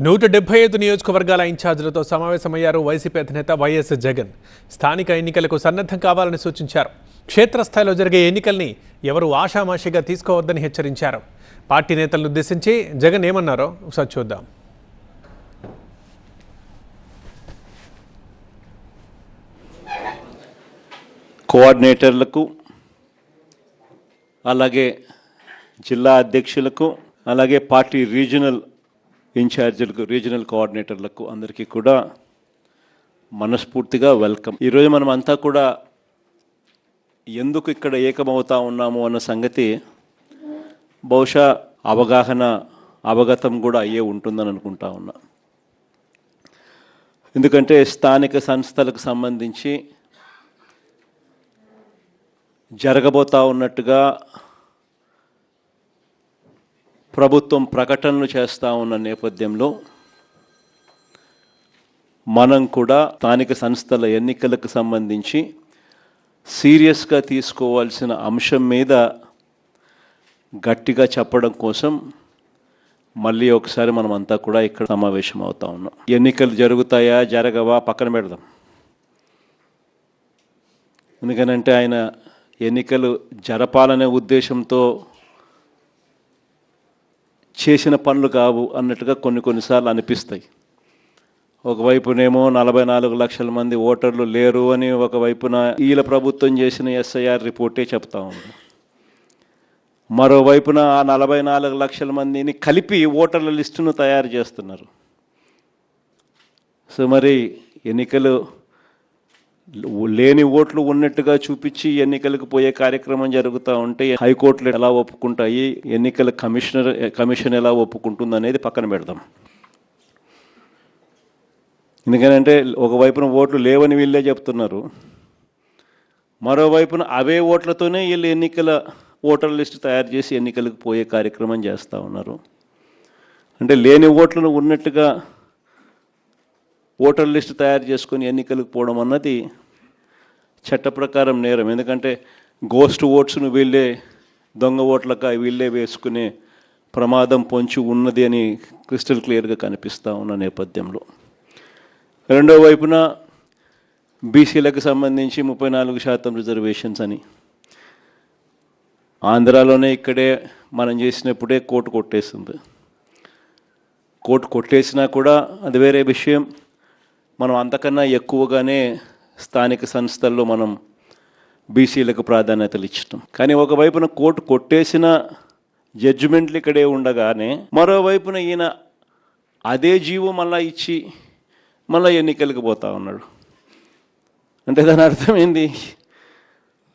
175 నియోజకవర్గాల ఇన్ఛార్జీలతో సమావేశమయ్యారు వైసీపీ అధినేత వైఎస్ జగన్. స్థానిక ఎన్నికలకు సన్నద్ధం కావాలని సూచించారు. క్షేత్రస్థాయిలో జరిగే ఎన్నికల్ని ఎవరు ఆషామాషిగా తీసుకోవద్దని హెచ్చరించారు. పార్టీ నేతలను ఉద్దేశించి జగన్ ఏమన్నారో ఒకసారి చూద్దాం. కోఆర్డినేటర్లకు, అలాగే జిల్లా అధ్యక్షులకు, అలాగే పార్టీ రీజనల్ ఇన్ఛార్జీలకు, రీజనల్ కోఆర్డినేటర్లకు అందరికీ కూడా మనస్ఫూర్తిగా వెల్కమ్. ఈరోజు మనం అంతా కూడా ఎందుకు ఇక్కడ ఏకమవుతా ఉన్నాము అన్న సంగతి బహుశా అవగతం కూడా అయ్యే ఉంటుందని అనుకుంటా ఉన్నా. ఎందుకంటే స్థానిక సంస్థలకు సంబంధించి జరగబోతా ఉన్నట్టుగా ప్రభుత్వం ప్రకటనలు చేస్తూ ఉన్న నేపథ్యంలో మనం కూడా స్థానిక సంస్థల ఎన్నికలకు సంబంధించి సీరియస్గా తీసుకోవాల్సిన అంశం మీద గట్టిగా చెప్పడం కోసం మళ్ళీ ఒకసారి మనం అంతా కూడా ఇక్కడ సమావేశం అవుతా ఉన్నాం. ఎన్నికలు జరుగుతాయా జరగవా పక్కన పెడదాం. ఎందుకనంటే ఆయన ఎన్నికలు జరపాలనే ఉద్దేశంతో చేసిన పనులు కావు అన్నట్టుగా కొన్నిసార్లు అనిపిస్తాయి. ఒకవైపునేమో 44 లక్షల మంది ఓటర్లు లేరు అని, ఒకవైపున ఈల ప్రభుత్వం చేసిన ఎస్ఐఆర్ రిపోర్టే చెప్తా ఉంది. మరోవైపున ఆ 44 లక్షల మందిని కలిపి ఓటర్ల లిస్టును తయారు చేస్తున్నారు. సో మరి ఎన్నికలు లేని ఓట్లు ఉన్నట్టుగా చూపించి ఎన్నికలకు పోయే కార్యక్రమం జరుగుతూ ఉంటే హైకోర్టులు ఎలా ఒప్పుకుంటాయి, ఎన్నికల కమిషన్ ఎలా ఒప్పుకుంటుంది అనేది పక్కన పెడదాం. ఎందుకంటే ఒకవైపున ఓట్లు లేవని వీళ్ళే చెప్తున్నారు, మరోవైపున అవే ఓట్లతోనే వీళ్ళు ఎన్నికల ఓటర్ లిస్టు తయారు చేసి ఎన్నికలకు పోయే కార్యక్రమం చేస్తూ ఉన్నారు. అంటే లేని ఓట్లను ఉన్నట్టుగా ఓటర్ లిస్టు తయారు చేసుకొని ఎన్నికలకు పోవడం అన్నది చట్ట ప్రకారం నేరం. ఎందుకంటే గోస్ట్ ఓట్స్ను వీళ్ళే, దొంగ ఓట్లక వీళ్ళే వేసుకునే ప్రమాదం పొంచి ఉన్నది అని క్రిస్టల్ క్లియర్గా కనిపిస్తూ ఉన్న నేపథ్యంలో, రెండో వైపున బీసీలకు సంబంధించి 34% రిజర్వేషన్స్ అని ఆంధ్రాలోనే ఇక్కడే మనం చేసినప్పుడే కోర్టు కొట్టేస్తుంది. కోర్టు కొట్టేసినా కూడా అది వేరే విషయం. మనం అంతకన్నా ఎక్కువగానే స్థానిక సంస్థల్లో మనం బీసీలకు ప్రాధాన్యతలు ఇచ్చటం. కానీ ఒకవైపున కోర్టు కొట్టేసిన జడ్జిమెంట్లు ఇక్కడే ఉండగానే మరోవైపున ఈయన అదే జీవో మళ్ళా ఇచ్చి మళ్ళీ ఎన్నికలకు పోతా ఉన్నాడు. అంటే దాని అర్థం ఏంది?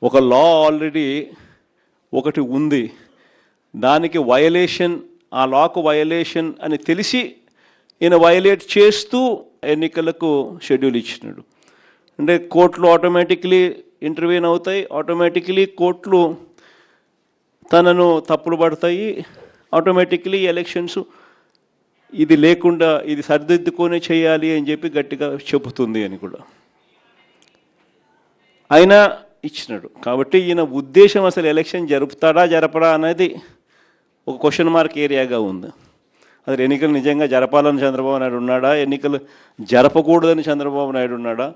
ఒక లా ఆల్రెడీ ఒకటి ఉంది, దానికి వయలేషన్, ఆ లాకు వయలేషన్ అని తెలిసి ఈయన వయలేట్ చేస్తూ ఎన్నికలకు షెడ్యూల్ ఇచ్చినాడు. అంటే కోర్టులు ఆటోమేటిక్లీ ఇంటర్వ్యూన్ అవుతాయి, ఆటోమేటిక్లీ కోర్టులు తనను తప్పులు పడతాయి, ఆటోమేటిక్లీ ఎలక్షన్స్ ఇది లేకుండా ఇది సరిదిద్దుకొని చేయాలి అని చెప్పి గట్టిగా చెబుతుంది అని కూడా అయినా ఇచ్చినాడు. కాబట్టి ఈయన ఉద్దేశం అసలు ఎలక్షన్ జరుపుతాడా జరపడా అనేది ఒక క్వశ్చన్ మార్క్ ఏరియాగా ఉంది. అసలు ఎన్నికలు నిజంగా జరపాలని చంద్రబాబు నాయుడు ఉన్నాడా, ఎన్నికలు జరపకూడదని చంద్రబాబు నాయుడు ఉన్నాడా,